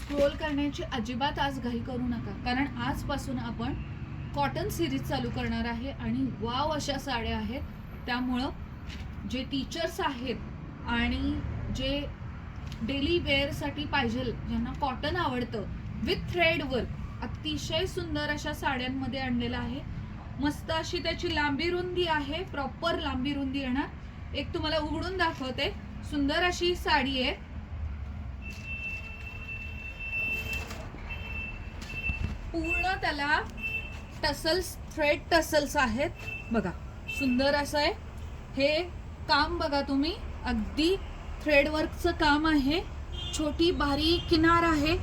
Scroll करण्याची अजिबात आज घाई करू नका, कारण आजपासून आपण कॉटन सिरीज चालू करणार आहे आणि वाव अशा साड्या आहेत. त्यामुळं जे टीचर्स आहेत आणि जे डेली वेअरसाठी पाहिजे, ज्यांना कॉटन आवडतं विथ थ्रेड वर्क, अतिशय सुंदर अशा साड्यांमध्ये आणलेलं आहे. मस्त अशी त्याची लांबी रुंदी आहे, प्रॉपर लांबी रुंदी येणार. एक तुम्हाला उघडून दाखवते. सुंदर अशी साडी आहे. पूर्ण त्याला टसल्स, थ्रेड टसल्स आहेत बघा. सुंदर असं आहे हे काम. बघा तुम्ही, अगदी थ्रेड वर्कचं काम आहे. छोटी बारीक किनार आहे,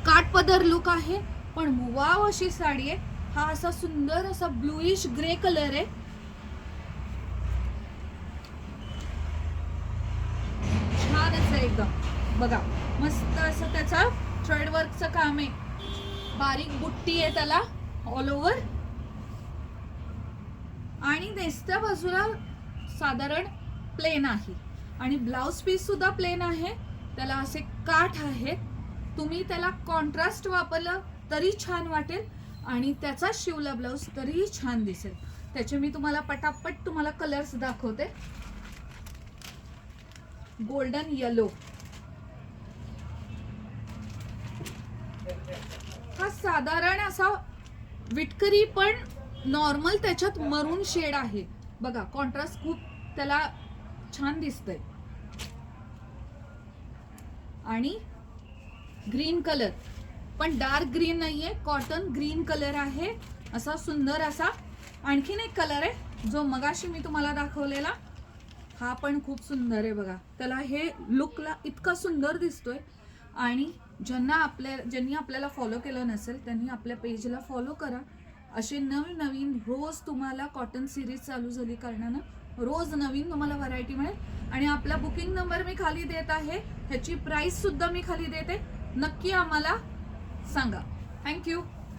काठपदर लुक आहे, पण वाव अशी साडी आहे. हा असा सुंदर असा ब्लूइश ग्रे कलर आहे. छानच आहे एकदम. बघा मस्त असं त्याचा थ्रेड वर्कचं काम आहे. बारीक बुट्टी आहे त्याला ऑल ओव्हर, आणि नेसत्या बाजूला साधारण प्लेन आहे, आणि ब्लाउज पीस सुद्धा प्लेन आहे. त्याला असे काठ आहेत. तुम्ही त्याला कॉन्ट्रास्ट वापरलं तरी छान वाटेल, आणि त्याचा शिवला ब्लाउज तरीही छान दिसेल. त्याचे मी तुम्हाला पटापट तुम्हाला कलर्स दाखवते. गोल्डन येलो, हा साधारण असा विटकरी पण नॉर्मल त्याच्यात मरून शेड आहे. बघा कॉन्ट्रास्ट खूप त्याला छान दिसतंय. आणि ग्रीन कलर पण डार्क ग्रीन नाहीये, कॉटन ग्रीन कलर आहे. असा सुंदर असा आणखीन एक कलर आहे जो मगाशी मी तुम्हाला दाखवलेला, हा पण खूप सुंदर आहे. बघा त्याला हे लुकला इतका सुंदर दिसतोय. आणि ज्यांनी आपल्याला फॉलो केलं नसेल त्यांनी आपल्या पेजला फॉलो करा. असे नवीन रोज तुम्हाला कॉटन सिरीज चालू झाली कारणानं रोज नवीन तुम्हाला व्हरायटी मिळेल. आणि आपला बुकिंग नंबर मी खाली देत आहे, ह्याची प्राइस सुद्धा मी खाली देते. नक्की आम्हाला सांगा. थँक्यू.